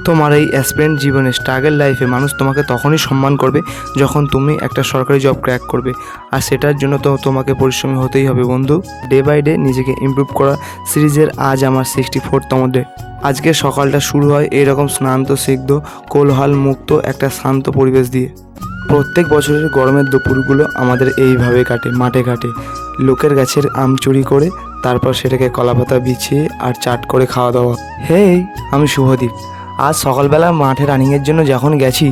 তোমার এই অ্যাসপিরেন্ট জীবনে স্ট্রাগল লাইফে মানুষ তোমাকে তখনই সম্মান করবে যখন তুমি একটা সরকারি জব ক্র্যাক করবে, আর সেটার জন্য তো তোমাকে পরিশ্রমী হতেই হবে বন্ধু। ডে বাই ডে নিজেকে ইমপ্রুভ করা সিরিজের আজ আমার 64তম ডে। আজকে সকালটা শুরু হয় এইরকম স্নান্ত সিদ্ধ কোলাহল মুক্ত একটা শান্ত পরিবেশ দিয়ে। প্রত্যেক বছরের গরমের দুপুরগুলো আমাদের এইভাবে কাটে, মাঠে ঘাটে, লোকের গাছের আম চুরি করে, তারপর সেটাকে কলাপাতা বিছিয়ে আর চাট করে খাওয়া দাওয়া। হেই, আমি শুভদীপ। আজ সকালবেলা মাঠে রানিংয়ের জন্য যখন গেছি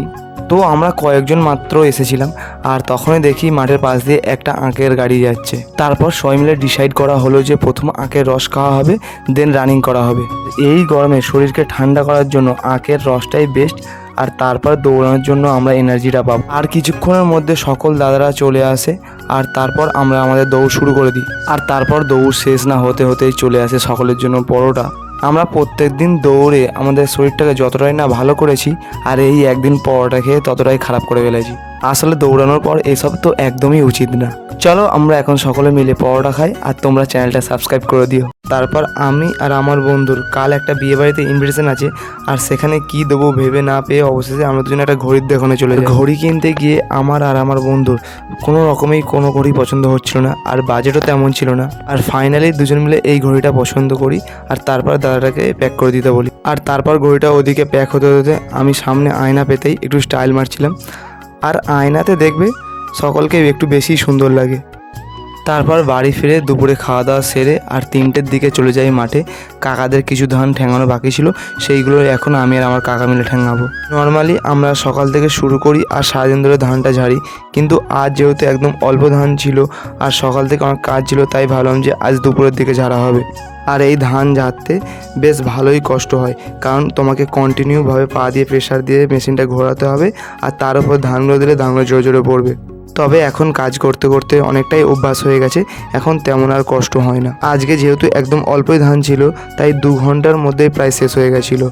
তো আমরা কয়েকজন মাত্র এসেছিলাম, আর তখনই দেখি মাঠের পাশ দিয়ে একটা আঁকের গাড়ি যাচ্ছে। তারপর সবাই মিলে ডিসাইড করা হলো যে প্রথম আঁকের রস খাওয়া হবে, দেন রানিং করা হবে। এই গরমে শরীরকে ঠান্ডা করার জন্য আঁকের রসটাই বেস্ট, আর তারপর দৌড়ানোর জন্য আমরা এনার্জিটা পাবো। আর কিছুক্ষণের মধ্যে সকল দাদারা চলে আসে, আর তারপর আমরা আমাদের দৌড় শুরু করে দিই। আর তারপর দৌড় শেষ না হতে হতেই চলে আসে সকলের জন্য পরোটা। আমরা প্রত্যেক দিন দৌড়ে আমাদের শরীরটাকে যতটাই না ভালো করেছি, আর এই একদিন পরোটা খেয়ে ততটাই খারাপ করে ফেলেছি। আসলে দৌড়ানোর পর এসব তো একদমই উচিত না। চলো আমরা এখন সকলে মিলে পরোটা খাই, আর তোমরা চ্যানেলটা সাবস্ক্রাইব করে দিও। তারপর আমি আর আমার বন্ধুর কাল একটা বিয়ে বাড়িতে ইনভিটেশন আছে, আর সেখানে কি দেবো ভেবে না পেয়ে অবশেষে আমরা দুজনে একটা ঘড়ির দোকানে চলে যাই। ঘড়ি কিনতে গিয়ে আমার আর আমার বন্ধুর কোনো রকমেই কোনো ঘড়ি পছন্দ হচ্ছিল না, আর বাজেটও তেমন ছিল না। আর ফাইনালি দুজন মিলে এই ঘড়িটা পছন্দ করি, আর তারপর দাদাটাকে প্যাক করে দিতে বলি। আর তারপর ঘড়িটা ওদিকে প্যাক হতে হতে আমি সামনে আয়না পেতেই একটু স্টাইল মারছিলাম। আর আয়নাতে দেখবে সকলকে একটু বেশি সুন্দর লাগে। তারপর বাড়ি ফিরে দুপুরে খাওয়া দাওয়া সেরে আর 3টের দিকে চলে যাই মাঠে। কাকাদের কিছু ধান ঠ্যাঙানো বাকি ছিল, সেইগুলো এখন আমি আর আমার কাকা মিলে ঠ্যাঙাবো। নর্মালি আমরা সকাল থেকে শুরু করি আর সারাদিন ধরে ধানটা ঝাড়ি, কিন্তু আজ যেহেতু একদম অল্প ধান ছিল আর সকাল থেকে আমার কাজ ছিল, তাই ভাবলাম যে আজ দুপুরের দিকে ঝাড়া হবে। আর এই ধান ঝাড়তে বেশ ভালোই কষ্ট হয়, কারণ তোমাকে কন্টিনিউভাবে পা দিয়ে প্রেশার দিয়ে মেশিনটা ঘোরাতে হবে, আর তার উপর ধানগুলো দিলে ধানগুলো জোরে জোরে পড়বে। তবে এখন কাজ করতে করতে অনেকটাই অভ্যাস হয়ে গেছে, এখন তেমন আর কষ্ট হয় না। আজকে যেহেতু একদম অল্পই ধান ছিল, তাই 2 ঘন্টার মধ্যেই প্রায় শেষ হয়ে গেছিলো।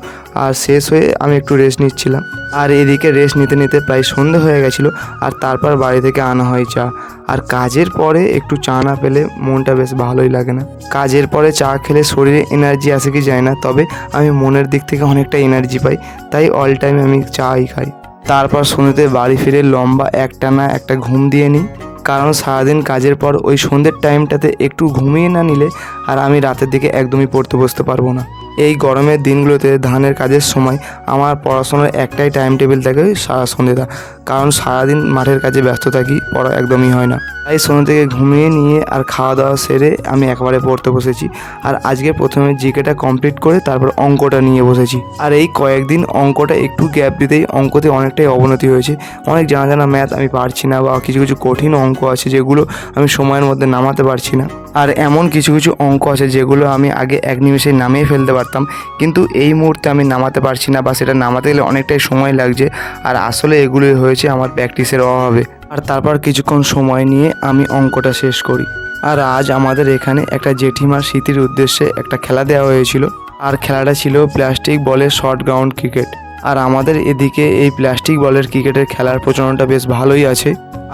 আর শেষ হয়ে আমি একটু রেস্ট নিচ্ছিলাম, আর এদিকে রেস্ট নিতে নিতে প্রায় সন্ধে হয়ে গেছিলো। আর তারপর বাড়ি থেকে আনা হয় চা। আর কাজের পরে একটু চা না পেলে মনটা বেশ ভালোই লাগে না। কাজের পরে চা খেলে শরীরে এনার্জি আসে কি যায় না, তবে আমি মনের দিক থেকে অনেকটা এনার্জি পাই, তাই অল টাইম আমি চাই খাই। তারপর সন্ধ্যেতে বাড়ি ফিরে লম্বা একটানা একটা ঘুম দিয়ে নিই, কারণ সারাদিন কাজের পর ওই সন্ধ্যের টাইমটাতে একটু ঘুমিয়ে না নিলে আর আমি রাতের দিকে একদমই পড়তে বসতে পারবো না। এই গরমের দিনগুলোতে ধানের কাজের সময় আমার পড়াশোনার একটাই টাইম টেবিল থাকে, সারা সন্ধ্যেটা, কারণ সারাদিন মাঠের কাজে ব্যস্ত থাকি, পড়া একদমই হয় না। তাই সন্ধ্যে থেকে ঘুমিয়ে নিয়ে আর খাওয়া দাওয়া সেরে আমি একবারে পড়তে বসেছি। আর আজকে প্রথমে জিকেটা কমপ্লিট করে তারপর অঙ্কটা নিয়ে বসেছি। আর এই কয়েকদিন অঙ্কটা একটু গ্যাপ দিতেই অঙ্কতে অনেকটাই অবনতি হয়েছে। অনেক জানা জানা ম্যাথ আমি পারছি না, বা কিছু কিছু কঠিন অঙ্ক আছে যেগুলো আমি সময়ের মধ্যে নামাতে পারছি না। আর এমন কিছু কিছু অঙ্ক আছে যেগুলো আমি আগে 1 নিমেষে নামিয়ে ফেলতে পারতাম, কিন্তু এই মুহূর্তে আমি নামাতে পারছি না, বা সেটা নামাতে গেলে অনেকটাই সময় লাগছে। আর আসলে এগুলোই হয়েছে আমার প্র্যাকটিসের অভাবে। আর তারপর কিছুক্ষণ সময় নিয়ে আমি অঙ্কটা শেষ করি। আর আজ আমাদের এখানে একটা জেঠিমার স্মৃতির উদ্দেশ্যে একটা খেলা দেওয়া হয়েছিল, আর খেলাটা ছিল প্লাস্টিক বলের শর্ট গ্রাউন্ড ক্রিকেট। আর আমাদের এদিকে এই প্লাস্টিক বলের ক্রিকেটের খেলার প্রচলনটা বেশ ভালোই আছে।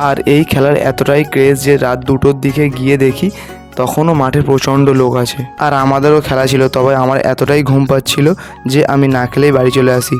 আর এই খেলার এতটাই ক্রেজ যে রাত 2টোর দিকে গিয়ে দেখি তখনও মাঠে প্রচণ্ড লোক আছে। আর আমাদেরও খেলা ছিল, তবে আমার এতটাই ঘুম পাচ্ছিল যে আমি না খেলেই বাড়ি চলে আসি।